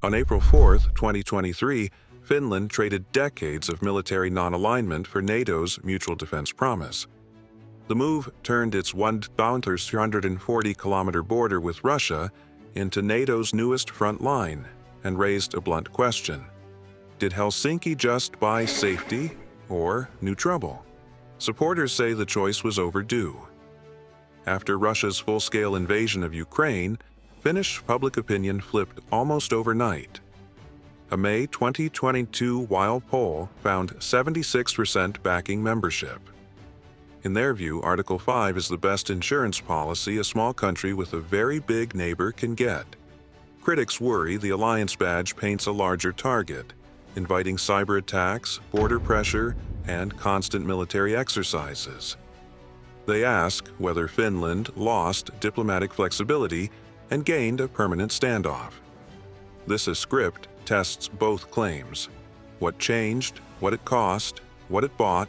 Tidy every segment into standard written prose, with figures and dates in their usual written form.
On April 4, 2023, Finland traded decades of military non-alignment for NATO's mutual defense promise. The move turned its 1,340-kilometer border with Russia into NATO's newest front line and raised a blunt question. Did Helsinki just buy safety or new trouble? Supporters say the choice was overdue. After Russia's full-scale invasion of Ukraine, Finnish public opinion flipped almost overnight. A May 2022 Wild poll found 76% backing membership. In their view, Article 5 is the best insurance policy a small country with a very big neighbor can get. Critics worry the alliance badge paints a larger target, inviting cyber attacks, border pressure, and constant military exercises. They ask whether Finland lost diplomatic flexibility and gained a permanent standoff. This script tests both claims: what changed, what it cost, what it bought,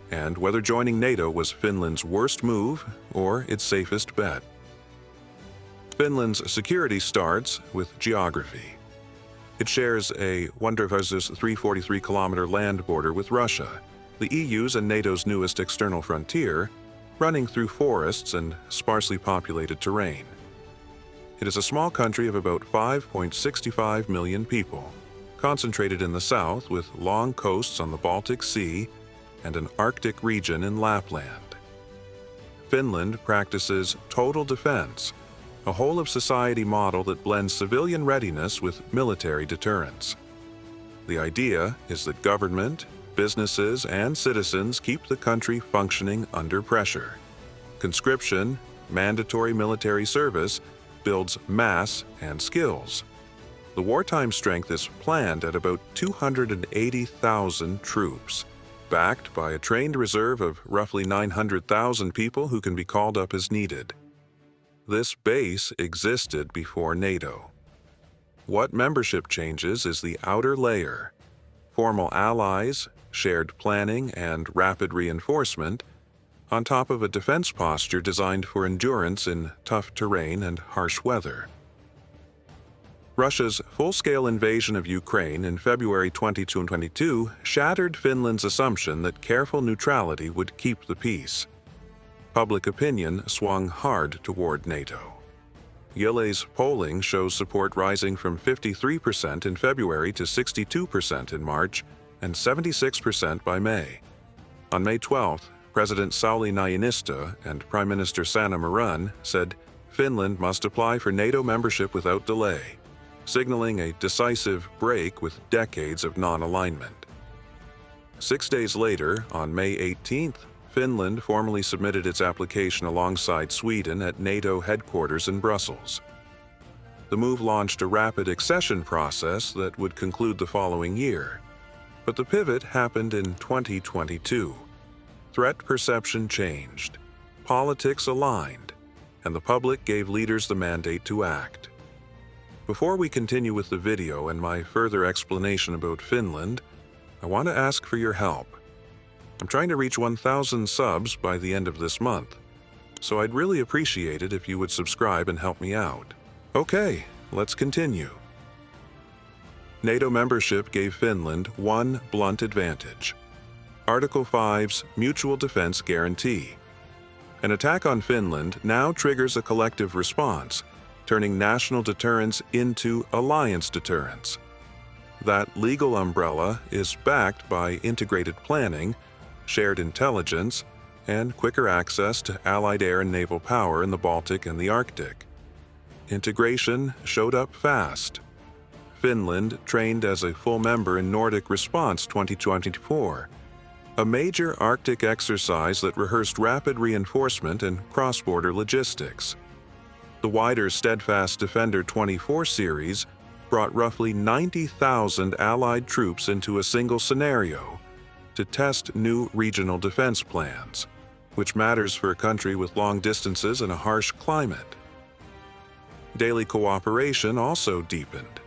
and whether joining NATO was Finland's worst move or its safest bet. Finland's security starts with geography. It shares a 1,343-kilometer land border with Russia, the EU's and NATO's newest external frontier, running through forests and sparsely populated terrain. It is a small country of about 5.65 million people, concentrated in the south with long coasts on the Baltic Sea and an Arctic region in Lapland. Finland practices total defense, a whole-of-society model that blends civilian readiness with military deterrence. The idea is that government, businesses, and citizens keep the country functioning under pressure. Conscription, mandatory military service, builds mass and skills. The wartime strength is planned at about 280,000 troops, backed by a trained reserve of roughly 900,000 people who can be called up as needed. This base existed before NATO. What membership changes is the outer layer: formal allies, shared planning, and rapid reinforcement, on top of a defense posture designed for endurance in tough terrain and harsh weather. Russia's full-scale invasion of Ukraine in February 2022 shattered Finland's assumption that careful neutrality would keep the peace. Public opinion swung hard toward NATO. Yle's polling shows support rising from 53% in February to 62% in March and 76% by May. On May 12th, President Sauli Niinistö and Prime Minister Sanna Marin said Finland must apply for NATO membership without delay, signaling a decisive break with decades of non-alignment. 6 days later, on May 18th, Finland formally submitted its application alongside Sweden at NATO headquarters in Brussels. The move launched a rapid accession process that would conclude the following year. But the pivot happened in 2022. Threat perception changed, politics aligned, and the public gave leaders the mandate to act. Before we continue with the video and my further explanation about Finland, I want to ask for your help. I'm trying to reach 1,000 subs by the end of this month, so I'd really appreciate it if you would subscribe and help me out. Okay, let's continue. NATO membership gave Finland one blunt advantage: Article 5's mutual defense guarantee. An attack on Finland now triggers a collective response, turning national deterrence into alliance deterrence. That legal umbrella is backed by integrated planning, shared intelligence, and quicker access to allied air and naval power in the Baltic and the Arctic. Integration showed up fast. Finland trained as a full member in Nordic Response 2024, a major Arctic exercise that rehearsed rapid reinforcement and cross-border logistics. The wider Steadfast Defender 24 series brought roughly 90,000 Allied troops into a single scenario to test new regional defense plans, which matters for a country with long distances and a harsh climate. Daily cooperation also deepened.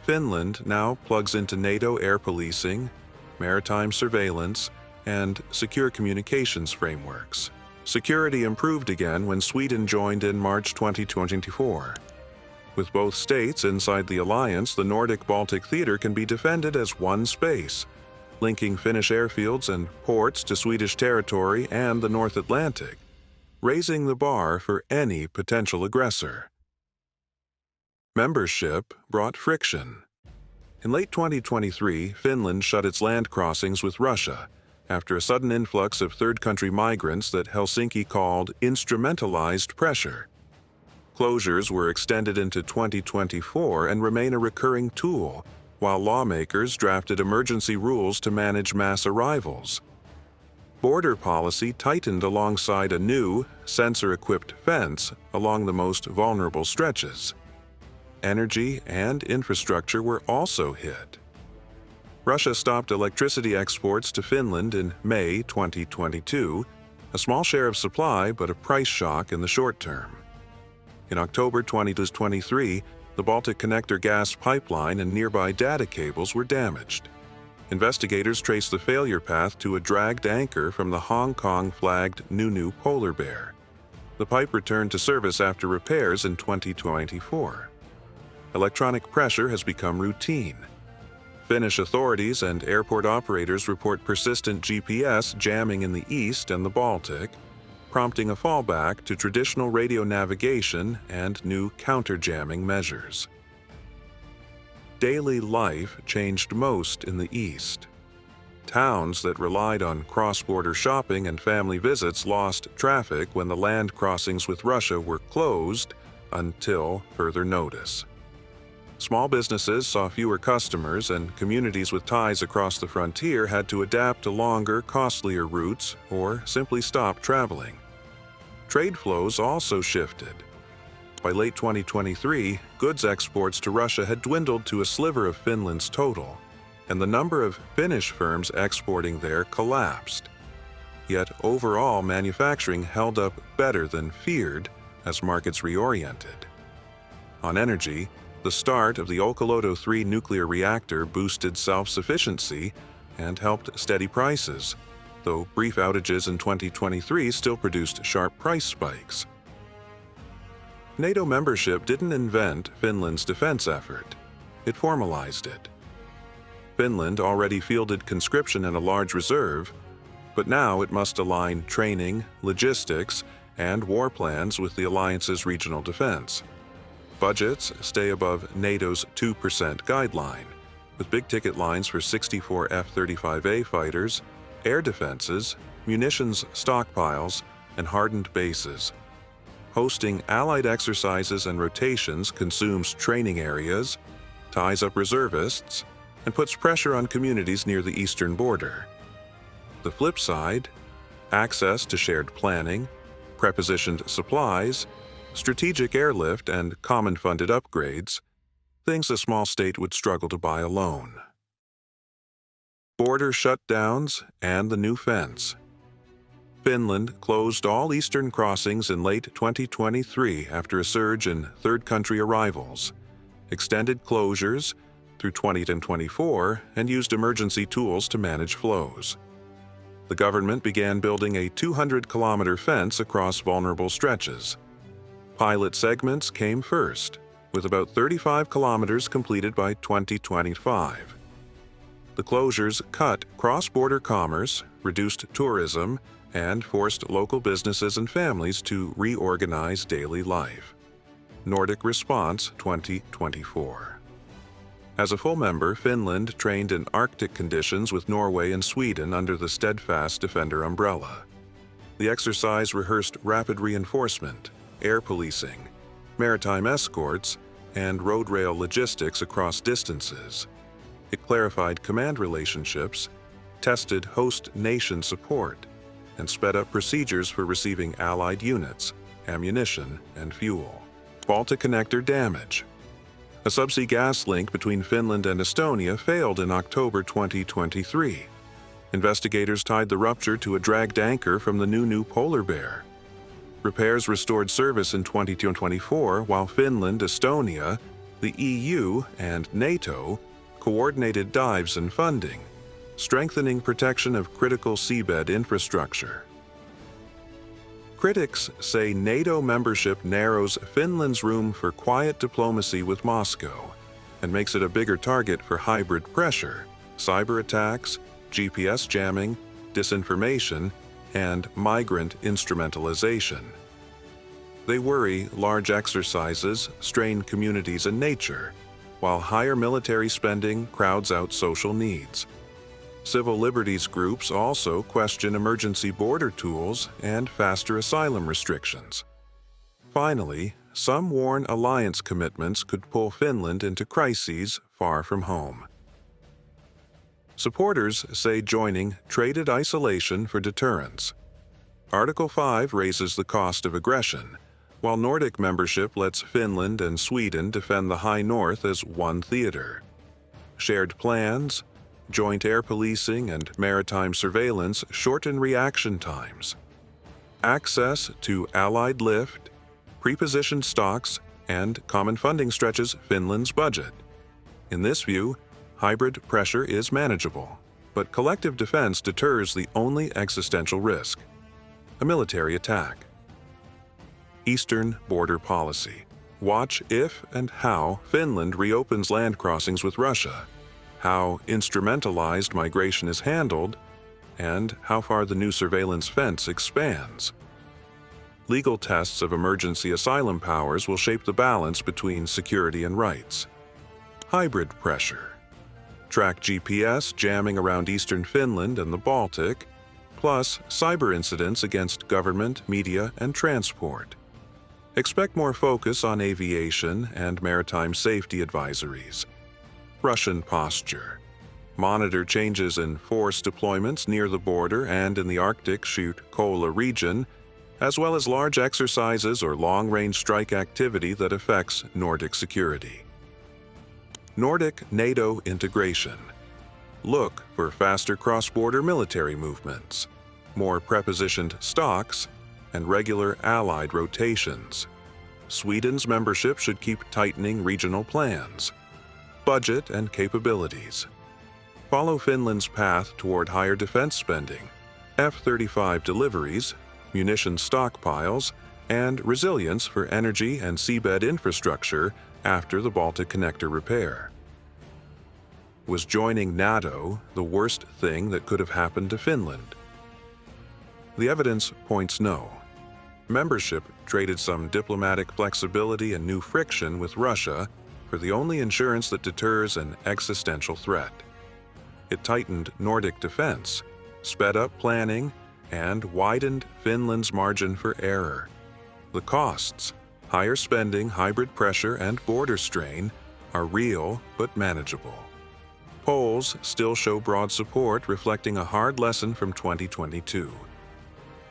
Finland now plugs into NATO air policing, maritime surveillance, and secure communications frameworks. Security improved again when Sweden joined in March 2024. With both states inside the alliance, the Nordic-Baltic theater can be defended as one space, linking Finnish airfields and ports to Swedish territory and the North Atlantic, raising the bar for any potential aggressor. Membership brought friction. In late 2023, Finland shut its land crossings with Russia after a sudden influx of third-country migrants that Helsinki called instrumentalized pressure. Closures were extended into 2024 and remain a recurring tool, while lawmakers drafted emergency rules to manage mass arrivals. Border policy tightened alongside a new, sensor-equipped fence along the most vulnerable stretches. Energy and infrastructure were also hit. Russia stopped electricity exports to Finland in May 2022, a small share of supply but a price shock in the short term. In October 2023, the Baltic Connector gas pipeline and nearby data cables were damaged. Investigators traced the failure path to a dragged anchor from the Hong Kong-flagged Nunu polar bear. The pipe returned to service after repairs in 2024. Electronic pressure has become routine. Finnish authorities and airport operators report persistent GPS jamming in the east and the Baltic, prompting a fallback to traditional radio navigation and new counter-jamming measures. Daily life changed most in the east. Towns that relied on cross-border shopping and family visits lost traffic when the land crossings with Russia were closed until further notice. Small businesses saw fewer customers, and communities with ties across the frontier had to adapt to longer, costlier routes or simply stop traveling. Trade flows also shifted. By late 2023, goods exports to Russia had dwindled to a sliver of Finland's total, and the number of Finnish firms exporting there collapsed. Yet overall manufacturing held up better than feared as markets reoriented. On energy, the start of the Olkiluoto 3 nuclear reactor boosted self-sufficiency and helped steady prices, though brief outages in 2023 still produced sharp price spikes. NATO membership didn't invent Finland's defense effort. It formalized it. Finland already fielded conscription and a large reserve, but now it must align training, logistics, and war plans with the alliance's regional defense. Budgets stay above NATO's 2% guideline, with big-ticket lines for 64 F-35A fighters, air defenses, munitions stockpiles, and hardened bases. Hosting Allied exercises and rotations consumes training areas, ties up reservists, and puts pressure on communities near the eastern border. The flip side, access to shared planning, prepositioned supplies, strategic airlift, and common-funded upgrades, things a small state would struggle to buy alone. Border shutdowns and the new fence. Finland closed all eastern crossings in late 2023 after a surge in third-country arrivals, extended closures through 2024, and used emergency tools to manage flows. The government began building a 200-kilometer fence across vulnerable stretches. Pilot segments came first, with about 35 kilometers completed by 2025. The closures cut cross-border commerce, reduced tourism, and forced local businesses and families to reorganize daily life. Nordic Response 2024. As a full member, Finland trained in Arctic conditions with Norway and Sweden under the Steadfast Defender umbrella. The exercise rehearsed rapid reinforcement, air policing, maritime escorts, and road rail logistics across distances. It clarified command relationships, tested host nation support, and sped up procedures for receiving Allied units, ammunition, and fuel. Baltic Connector damage. A subsea gas link between Finland and Estonia failed in October 2023. Investigators tied the rupture to a dragged anchor from the Nunu polar bear. Repairs restored service in 2024, while Finland, Estonia, the EU, and NATO coordinated dives and funding, strengthening protection of critical seabed infrastructure. Critics say NATO membership narrows Finland's room for quiet diplomacy with Moscow and makes it a bigger target for hybrid pressure, cyber attacks, GPS jamming, disinformation, and migrant instrumentalization. They worry large exercises strain communities and nature, while higher military spending crowds out social needs. Civil liberties groups also question emergency border tools and faster asylum restrictions. Finally, some warn alliance commitments could pull Finland into crises far from home. Supporters say joining traded isolation for deterrence. Article 5 raises the cost of aggression, while Nordic membership lets Finland and Sweden defend the High North as one theater. Shared plans, joint air policing, and maritime surveillance shorten reaction times. Access to Allied lift, pre-positioned stocks, and common funding stretches Finland's budget. In this view, hybrid pressure is manageable, but collective defense deters the only existential risk: a military attack. Eastern border policy. Watch if and how Finland reopens land crossings with Russia, how instrumentalized migration is handled, and how far the new surveillance fence expands. Legal tests of emergency asylum powers will shape the balance between security and rights. Hybrid pressure. Track GPS jamming around eastern Finland and the Baltic, plus cyber incidents against government, media, and transport. Expect more focus on aviation and maritime safety advisories. Russian posture. Monitor changes in force deployments near the border and in the Arctic Chute Kola region, as well as large exercises or long-range strike activity that affects Nordic security. Nordic NATO integration. Look for faster cross-border military movements, more prepositioned stocks, and regular allied rotations. Sweden's membership should keep tightening regional plans. Budget and capabilities. Follow Finland's path toward higher defense spending, F-35 deliveries, munition stockpiles, and resilience for energy and seabed infrastructure after the Baltic connector repair. Was joining NATO the worst thing that could have happened to Finland? The evidence points no. Membership traded some diplomatic flexibility and new friction with Russia for the only insurance that deters an existential threat. It tightened Nordic defense, sped up planning, and widened Finland's margin for error. The costs, higher spending, hybrid pressure, and border strain, are real but manageable. Polls still show broad support, reflecting a hard lesson from 2022.